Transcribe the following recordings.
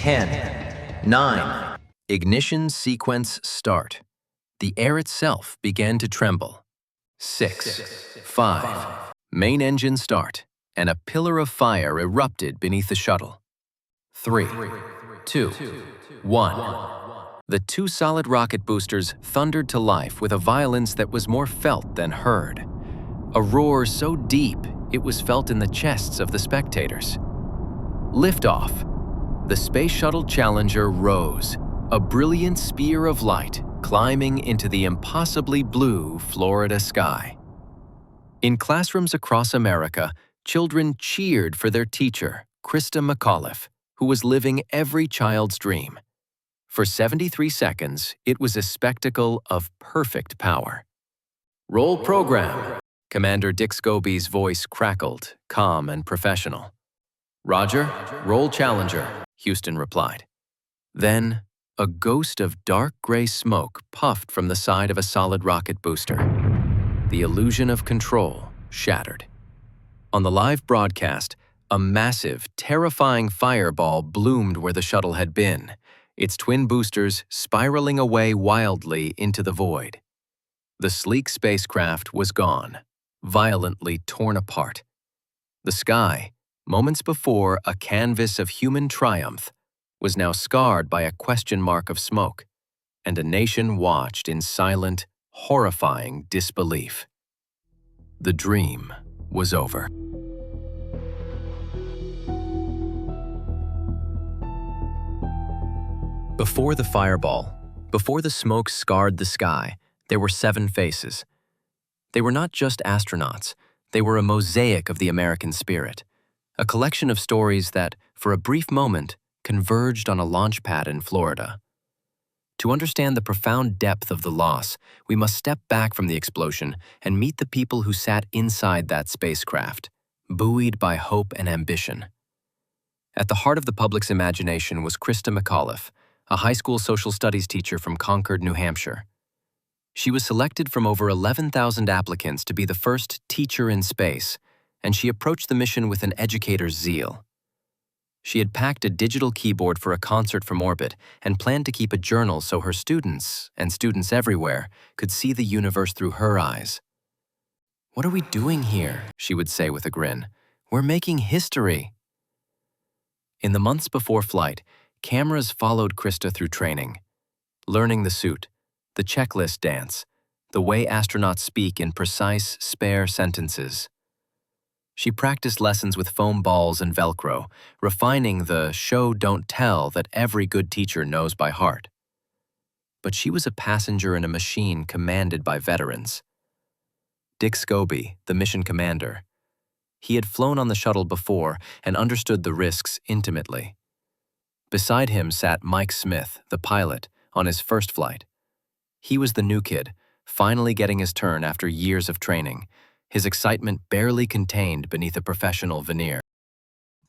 10, 9. Ignition sequence start. The air itself began to tremble. 6, 5. Main engine start, and a pillar of fire erupted beneath the shuttle. 3, 2, 1. The two solid rocket boosters thundered to life with a violence that was more felt than heard. A roar so deep it was felt in the chests of the spectators. Liftoff. The Space Shuttle Challenger rose, a brilliant spear of light climbing into the impossibly blue Florida sky. In classrooms across America, children cheered for their teacher, Krista McAuliffe, who was living every child's dream. For 73 seconds, it was a spectacle of perfect power. Roll program. Commander Dick Scobie's voice crackled, calm and professional. Roger, roll Challenger, Houston replied. Then, a ghost of dark gray smoke puffed from the side of a solid rocket booster. The illusion of control shattered. On the live broadcast, a massive, terrifying fireball bloomed where the shuttle had been, its twin boosters spiraling away wildly into the void. The sleek spacecraft was gone, violently torn apart. The sky, moments before a canvas of human triumph, was now scarred by a question mark of smoke, and a nation watched in silent, horrifying disbelief. The dream was over. Before the fireball, before the smoke scarred the sky, there were 7 faces. They were not just astronauts, they were a mosaic of the American spirit, a collection of stories that, for a brief moment, converged on a launch pad in Florida. To understand the profound depth of the loss, we must step back from the explosion and meet the people who sat inside that spacecraft, buoyed by hope and ambition. At the heart of the public's imagination was Krista McAuliffe, a high school social studies teacher from Concord, New Hampshire. She was selected from over 11,000 applicants to be the first teacher in space, and she approached the mission with an educator's zeal. She had packed a digital keyboard for a concert from orbit and planned to keep a journal so her students, and students everywhere, could see the universe through her eyes. "What are we doing here?" she would say with a grin. "We're making history." In the months before flight, cameras followed Krista through training, learning the suit, the checklist dance, the way astronauts speak in precise, spare sentences. She practiced lessons with foam balls and Velcro, refining the show don't tell that every good teacher knows by heart. But she was a passenger in a machine commanded by veterans. Dick Scobie, the mission commander. He had flown on the shuttle before and understood the risks intimately. Beside him sat Mike Smith, the pilot, on his first flight. He was the new kid, finally getting his turn after years of training, his excitement barely contained beneath a professional veneer.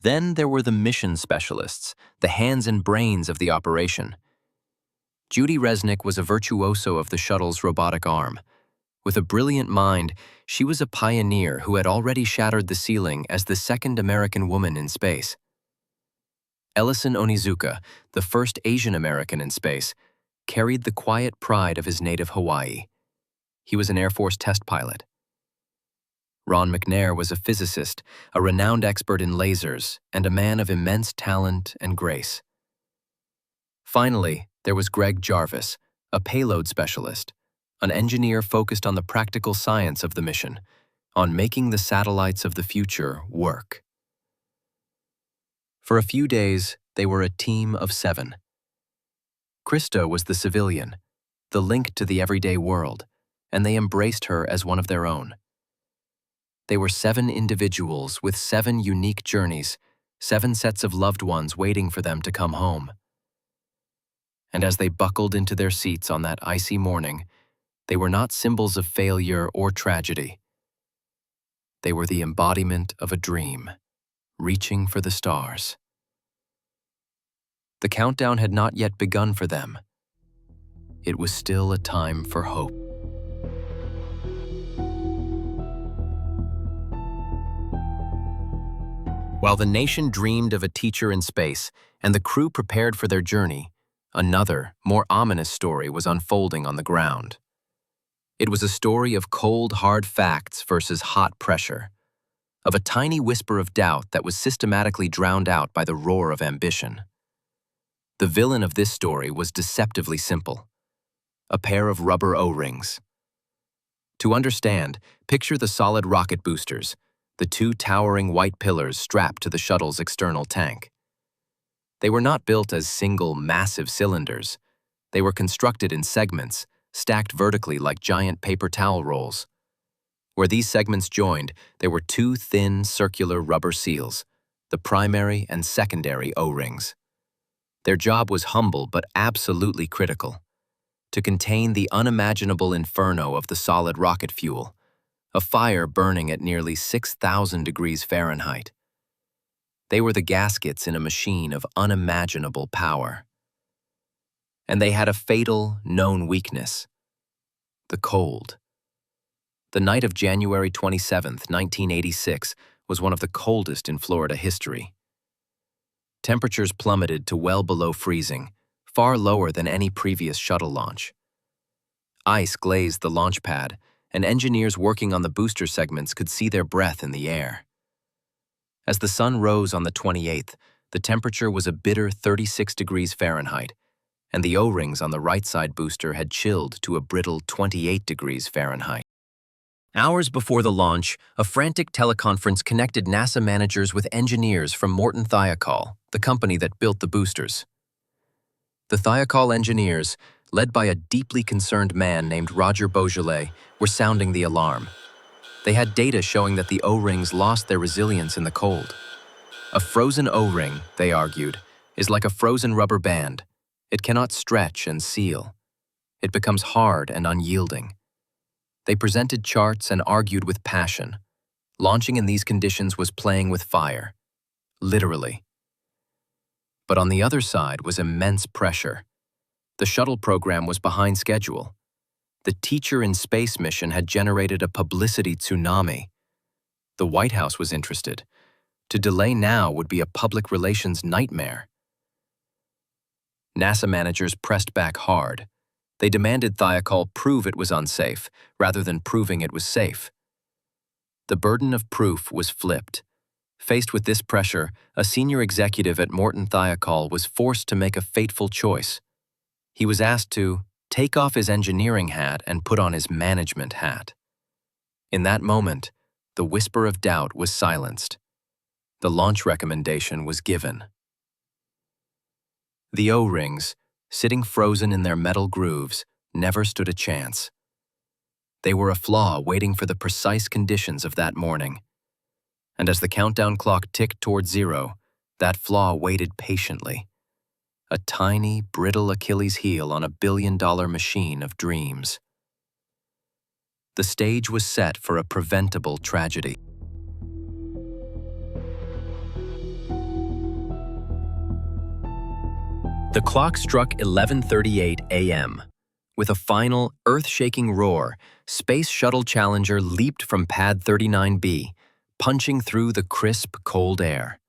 Then there were the mission specialists, the hands and brains of the operation. Judy Resnick was a virtuoso of the shuttle's robotic arm. With a brilliant mind, she was a pioneer who had already shattered the ceiling as the second American woman in space. Ellison Onizuka, the first Asian American in space, carried the quiet pride of his native Hawaii. He was an Air Force test pilot. Ron McNair was a physicist, a renowned expert in lasers, and a man of immense talent and grace. Finally, there was Greg Jarvis, a payload specialist, an engineer focused on the practical science of the mission, on making the satellites of the future work. For a few days, they were a team of 7. Krista was the civilian, the link to the everyday world, and they embraced her as one of their own. They were 7 individuals with 7 unique journeys, 7 sets of loved ones waiting for them to come home. And as they buckled into their seats on that icy morning, they were not symbols of failure or tragedy. They were the embodiment of a dream, reaching for the stars. The countdown had not yet begun for them. It was still a time for hope. While the nation dreamed of a teacher in space and the crew prepared for their journey, another, more ominous story was unfolding on the ground. It was a story of cold, hard facts versus hot pressure, of a tiny whisper of doubt that was systematically drowned out by the roar of ambition. The villain of this story was deceptively simple: a pair of rubber O-rings. To understand, picture the solid rocket boosters, the two towering white pillars strapped to the shuttle's external tank. They were not built as single, massive cylinders. They were constructed in segments, stacked vertically like giant paper towel rolls. Where these segments joined, there were two thin, circular rubber seals, the primary and secondary O-rings. Their job was humble but absolutely critical: to contain the unimaginable inferno of the solid rocket fuel, a fire burning at nearly 6,000 degrees Fahrenheit. They were the gaskets in a machine of unimaginable power. And they had a fatal, known weakness: the cold. The night of January 27, 1986, was one of the coldest in Florida history. Temperatures plummeted to well below freezing, far lower than any previous shuttle launch. Ice glazed the launch pad, and engineers working on the booster segments could see their breath in the air. As the sun rose on the 28th, the temperature was a bitter 36 degrees Fahrenheit, and the O-rings on the right side booster had chilled to a brittle 28 degrees Fahrenheit. Hours before the launch, a frantic teleconference connected NASA managers with engineers from Morton Thiokol, the company that built the boosters. The Thiokol engineers, led by a deeply concerned man named Roger Beaujolais, were sounding the alarm. They had data showing that the O-rings lost their resilience in the cold. A frozen O-ring, they argued, is like a frozen rubber band. It cannot stretch and seal. It becomes hard and unyielding. They presented charts and argued with passion. Launching in these conditions was playing with fire, literally. But on the other side was immense pressure. The shuttle program was behind schedule. The Teacher in Space mission had generated a publicity tsunami. The White House was interested. To delay now would be a public relations nightmare. NASA managers pressed back hard. They demanded Thiokol prove it was unsafe, rather than proving it was safe. The burden of proof was flipped. Faced with this pressure, a senior executive at Morton Thiokol was forced to make a fateful choice. He was asked to take off his engineering hat and put on his management hat. In that moment, the whisper of doubt was silenced. The launch recommendation was given. The O-rings, sitting frozen in their metal grooves, never stood a chance. They were a flaw waiting for the precise conditions of that morning. And as the countdown clock ticked toward zero, that flaw waited patiently. A tiny, brittle Achilles heel on a billion-dollar machine of dreams. The stage was set for a preventable tragedy. The clock struck 11:38 a.m. With a final, earth-shaking roar, Space Shuttle Challenger leaped from Pad 39B, punching through the crisp, cold air.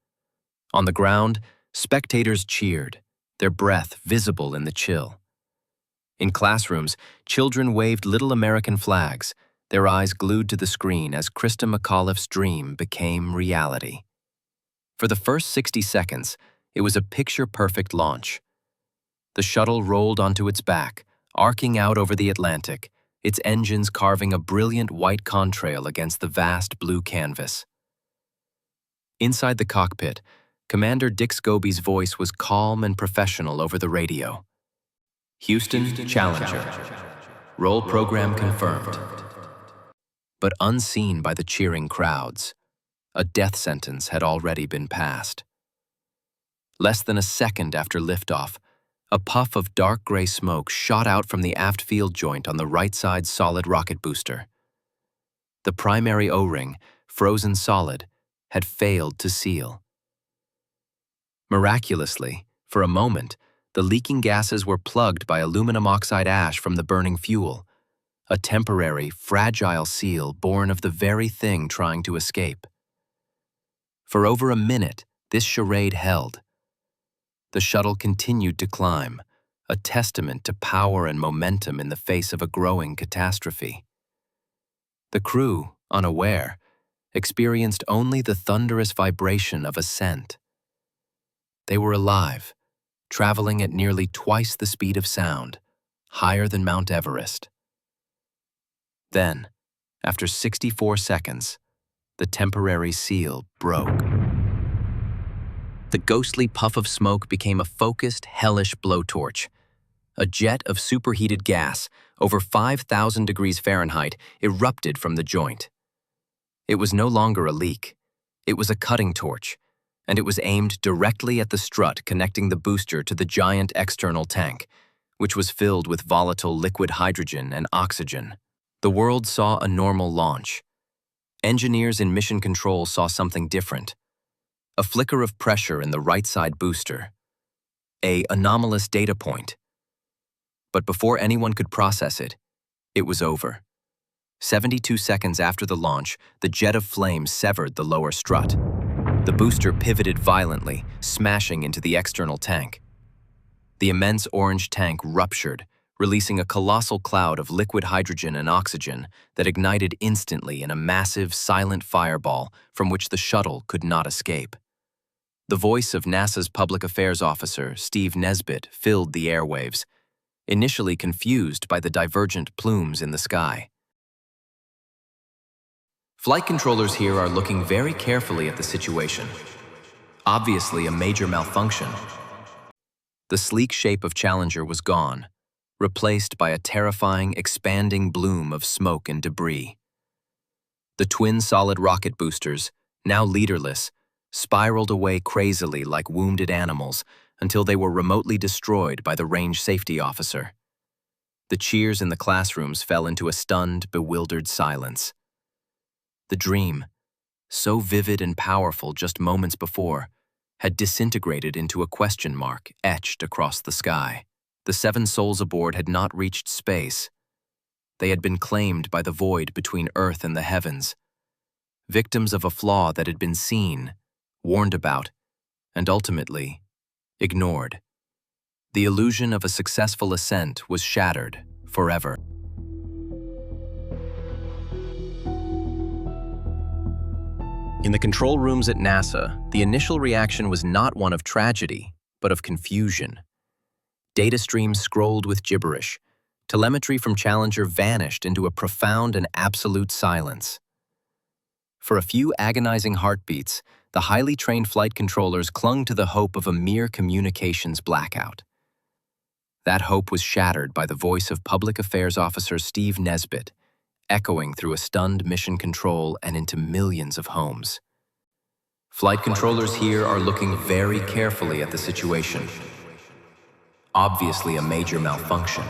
On the ground, spectators cheered, their breath visible in the chill. In classrooms, children waved little American flags, their eyes glued to the screen as Krista McAuliffe's dream became reality. For the first 60 seconds, it was a picture-perfect launch. The shuttle rolled onto its back, arcing out over the Atlantic, its engines carving a brilliant white contrail against the vast blue canvas. Inside the cockpit, Commander Dick Scobie's voice was calm and professional over the radio. Houston, Challenger. Roll program confirmed. But unseen by the cheering crowds, a death sentence had already been passed. Less than a second after liftoff, a puff of dark gray smoke shot out from the aft field joint on the right side solid rocket booster. The primary O-ring, frozen solid, had failed to seal. Miraculously, for a moment, the leaking gases were plugged by aluminum oxide ash from the burning fuel, a temporary, fragile seal born of the very thing trying to escape. For over a minute, this charade held. The shuttle continued to climb, a testament to power and momentum in the face of a growing catastrophe. The crew, unaware, experienced only the thunderous vibration of ascent. They were alive, traveling at nearly twice the speed of sound, higher than Mount Everest. Then, after 64 seconds, the temporary seal broke. The ghostly puff of smoke became a focused, hellish blowtorch. A jet of superheated gas, over 5,000 degrees Fahrenheit, erupted from the joint. It was no longer a leak. It was a cutting torch, and it was aimed directly at the strut connecting the booster to the giant external tank, which was filled with volatile liquid hydrogen and oxygen. The world saw a normal launch. Engineers in mission control saw something different. A flicker of pressure in the right side booster. An anomalous data point. But before anyone could process it, it was over. 72 seconds after the launch, the jet of flame severed the lower strut. The booster pivoted violently, smashing into the external tank. The immense orange tank ruptured, releasing a colossal cloud of liquid hydrogen and oxygen that ignited instantly in a massive, silent fireball from which the shuttle could not escape. The voice of NASA's public affairs officer, Steve Nesbitt, filled the airwaves, initially confused by the divergent plumes in the sky. Flight controllers here are looking very carefully at the situation. Obviously a major malfunction. The sleek shape of Challenger was gone, replaced by a terrifying, expanding bloom of smoke and debris. The twin solid rocket boosters, now leaderless, spiraled away crazily like wounded animals until they were remotely destroyed by the range safety officer. The cheers in the classrooms fell into a stunned, bewildered silence. The dream, so vivid and powerful just moments before, had disintegrated into a question mark etched across the sky. The 7 souls aboard had not reached space. They had been claimed by the void between Earth and the heavens, victims of a flaw that had been seen, warned about, and ultimately ignored. The illusion of a successful ascent was shattered forever. In the control rooms at NASA, the initial reaction was not one of tragedy, but of confusion. Data streams scrolled with gibberish. Telemetry from Challenger vanished into a profound and absolute silence. For a few agonizing heartbeats, the highly trained flight controllers clung to the hope of a mere communications blackout. That hope was shattered by the voice of Public Affairs Officer Steve Nesbitt, echoing through a stunned mission control and into millions of homes. Flight controllers here are looking very carefully at the situation. Obviously a major malfunction.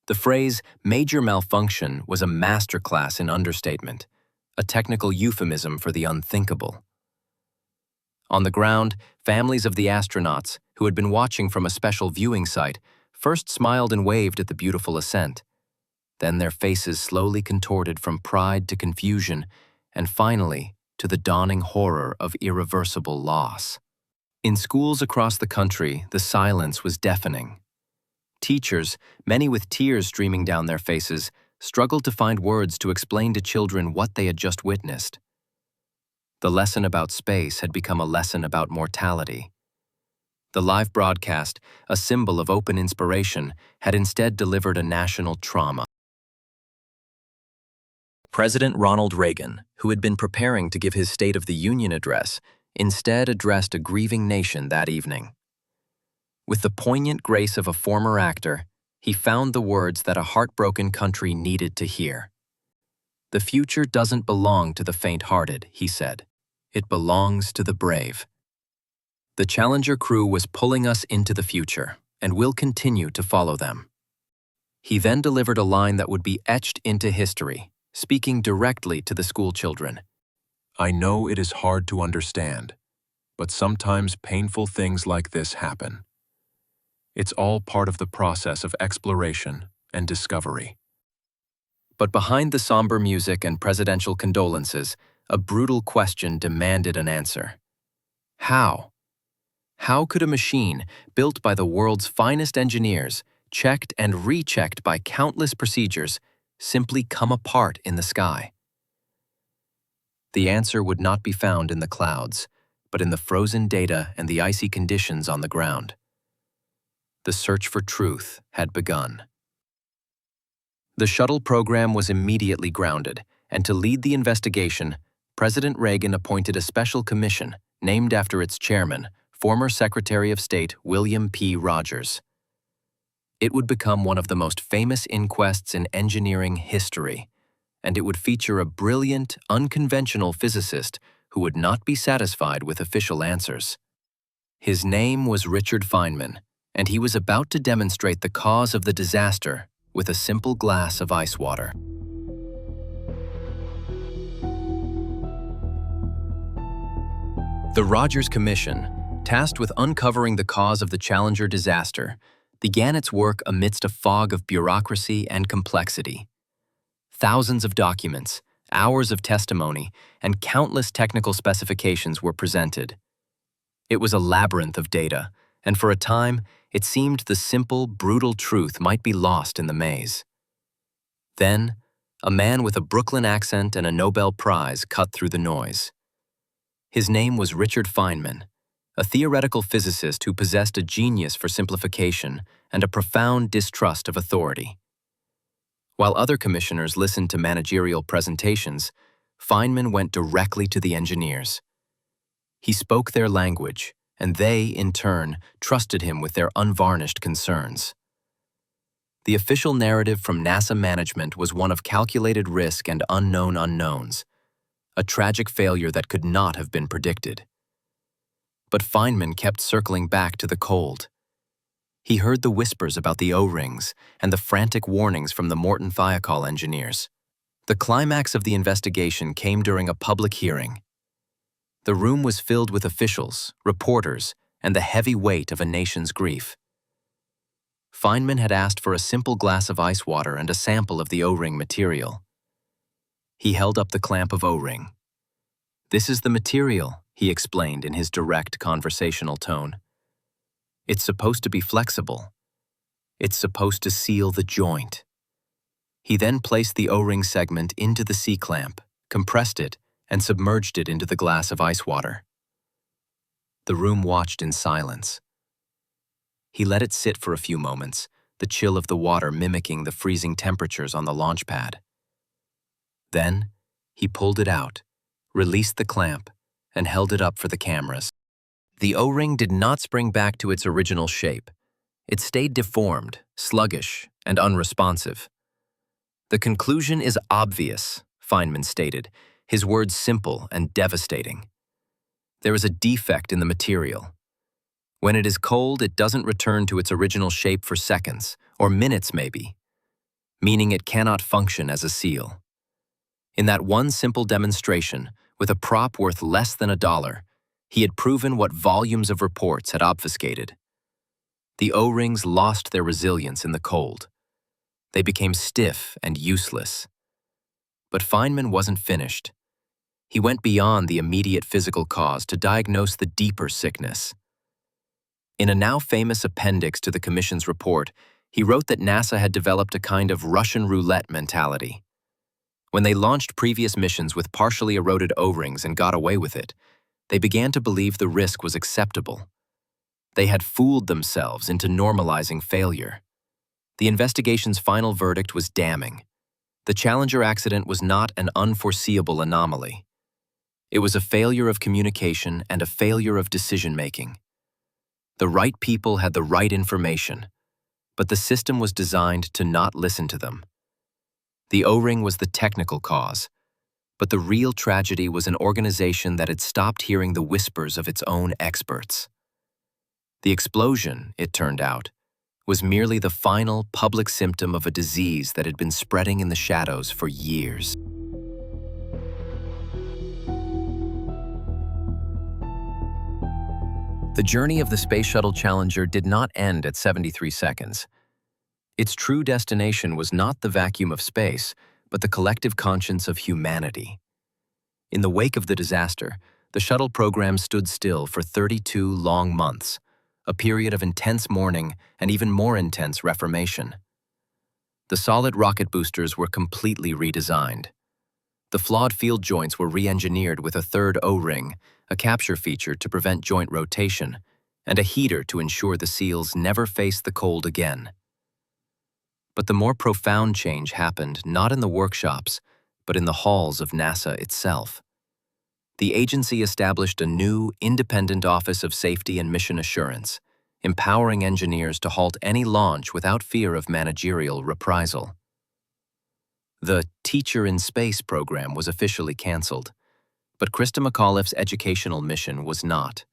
The phrase major malfunction was a masterclass in understatement, a technical euphemism for the unthinkable. On the ground, families of the astronauts, who had been watching from a special viewing site, first smiled and waved at the beautiful ascent. Then their faces slowly contorted from pride to confusion, and finally to the dawning horror of irreversible loss. In schools across the country, the silence was deafening. Teachers, many with tears streaming down their faces, struggled to find words to explain to children what they had just witnessed. The lesson about space had become a lesson about mortality. The live broadcast, a symbol of open inspiration, had instead delivered a national trauma. President Ronald Reagan, who had been preparing to give his State of the Union address, instead addressed a grieving nation that evening. With the poignant grace of a former actor, he found the words that a heartbroken country needed to hear. "The future doesn't belong to the faint-hearted," he said. "It belongs to the brave." The Challenger crew was pulling us into the future, and will continue to follow them. He then delivered a line that would be etched into history, speaking directly to the school children. "I know it is hard to understand, but sometimes painful things like this happen. It's all part of the process of exploration and discovery." But behind the somber music and presidential condolences, a brutal question demanded an answer. How? How could a machine built by the world's finest engineers, checked and rechecked by countless procedures, simply come apart in the sky? The answer would not be found in the clouds, but in the frozen data and the icy conditions on the ground. The search for truth had begun. The shuttle program was immediately grounded, and to lead the investigation, President Reagan appointed a special commission named after its chairman, former Secretary of State William P. Rogers. It would become one of the most famous inquests in engineering history, and it would feature a brilliant, unconventional physicist who would not be satisfied with official answers. His name was Richard Feynman, and he was about to demonstrate the cause of the disaster with a simple glass of ice water. The Rogers Commission, tasked with uncovering the cause of the Challenger disaster, began its work amidst a fog of bureaucracy and complexity. Thousands of documents, hours of testimony, and countless technical specifications were presented. It was a labyrinth of data, and for a time, it seemed the simple, brutal truth might be lost in the maze. Then, a man with a Brooklyn accent and a Nobel Prize cut through the noise. His name was Richard Feynman, a theoretical physicist who possessed a genius for simplification and a profound distrust of authority. While other commissioners listened to managerial presentations, Feynman went directly to the engineers. He spoke their language, and they, in turn, trusted him with their unvarnished concerns. The official narrative from NASA management was one of calculated risk and unknown unknowns, a tragic failure that could not have been predicted. But Feynman kept circling back to the cold. He heard the whispers about the O-rings and the frantic warnings from the Morton Thiokol engineers. The climax of the investigation came during a public hearing. The room was filled with officials, reporters, and the heavy weight of a nation's grief. Feynman had asked for a simple glass of ice water and a sample of the O-ring material. He held up the clamp of O-ring. "This is the material," he explained in his direct conversational tone. "It's supposed to be flexible. It's supposed to seal the joint." He then placed the O-ring segment into the C-clamp, compressed it, and submerged it into the glass of ice water. The room watched in silence. He let it sit for a few moments, the chill of the water mimicking the freezing temperatures on the launch pad. Then, he pulled it out, released the clamp, and held it up for the cameras. The O-ring did not spring back to its original shape. It stayed deformed, sluggish, and unresponsive. "The conclusion is obvious," Feynman stated, his words simple and devastating. "There is a defect in the material. When it is cold, it doesn't return to its original shape for seconds, or minutes maybe, meaning it cannot function as a seal." In that one simple demonstration, with a prop worth less than $1, he had proven what volumes of reports had obfuscated. The O-rings lost their resilience in the cold. They became stiff and useless. But Feynman wasn't finished. He went beyond the immediate physical cause to diagnose the deeper sickness. In a now famous appendix to the Commission's report, he wrote that NASA had developed a kind of Russian roulette mentality. When they launched previous missions with partially eroded O-rings and got away with it, they began to believe the risk was acceptable. They had fooled themselves into normalizing failure. The investigation's final verdict was damning. The Challenger accident was not an unforeseeable anomaly. It was a failure of communication and a failure of decision-making. The right people had the right information, but the system was designed to not listen to them. The O-ring was the technical cause, but the real tragedy was an organization that had stopped hearing the whispers of its own experts. The explosion, it turned out, was merely the final public symptom of a disease that had been spreading in the shadows for years. The journey of the Space Shuttle Challenger did not end at 73 seconds. Its true destination was not the vacuum of space, but the collective conscience of humanity. In the wake of the disaster, the shuttle program stood still for 32 long months, a period of intense mourning and even more intense reformation. The solid rocket boosters were completely redesigned. The flawed field joints were re-engineered with a third O-ring, a capture feature to prevent joint rotation, and a heater to ensure the seals never faced the cold again. But the more profound change happened not in the workshops, but in the halls of NASA itself. The agency established a new, independent Office of Safety and Mission Assurance, empowering engineers to halt any launch without fear of managerial reprisal. The Teacher in Space program was officially canceled, but Krista McAuliffe's educational mission was not.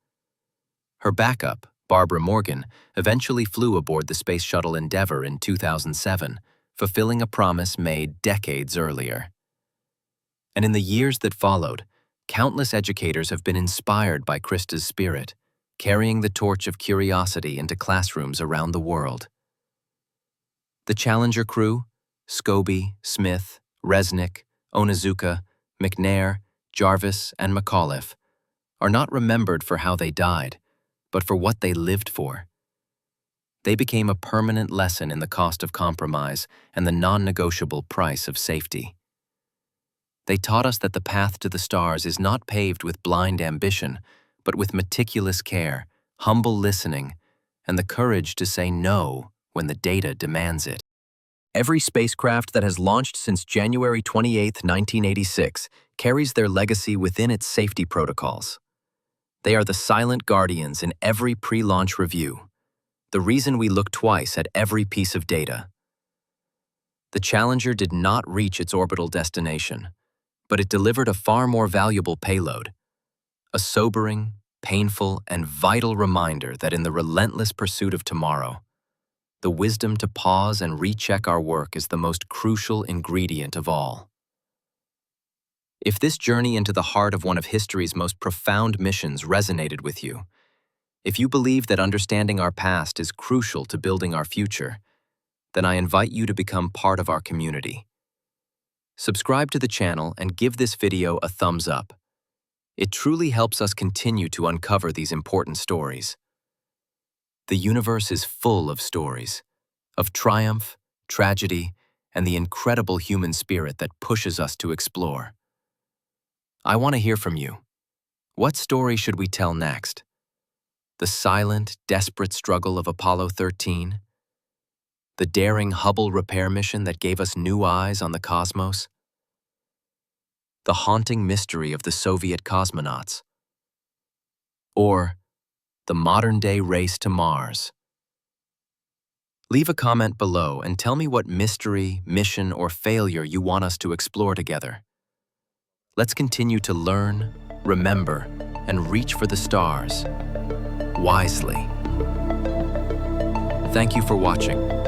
Her backup, Barbara Morgan, eventually flew aboard the Space Shuttle Endeavour in 2007, fulfilling a promise made decades earlier. And in the years that followed, countless educators have been inspired by Krista's spirit, carrying the torch of curiosity into classrooms around the world. The Challenger crew, Scobie, Smith, Resnick, Onizuka, McNair, Jarvis, and McAuliffe, are not remembered for how they died, but for what they lived for. They became a permanent lesson in the cost of compromise and the non-negotiable price of safety. They taught us that the path to the stars is not paved with blind ambition, but with meticulous care, humble listening, and the courage to say no when the data demands it. Every spacecraft that has launched since January 28, 1986, carries their legacy within its safety protocols. They are the silent guardians in every pre-launch review, the reason we look twice at every piece of data. The Challenger did not reach its orbital destination, but it delivered a far more valuable payload, a sobering, painful, and vital reminder that in the relentless pursuit of tomorrow, the wisdom to pause and recheck our work is the most crucial ingredient of all. If this journey into the heart of one of history's most profound missions resonated with you, if you believe that understanding our past is crucial to building our future, then I invite you to become part of our community. Subscribe to the channel and give this video a thumbs up. It truly helps us continue to uncover these important stories. The universe is full of stories, of triumph, tragedy, and the incredible human spirit that pushes us to explore. I want to hear from you. What story should we tell next? The silent, desperate struggle of Apollo 13? The daring Hubble repair mission that gave us new eyes on the cosmos? The haunting mystery of the Soviet cosmonauts? Or the modern-day race to Mars? Leave a comment below and tell me what mystery, mission, or failure you want us to explore together. Let's continue to learn, remember, and reach for the stars wisely. Thank you for watching.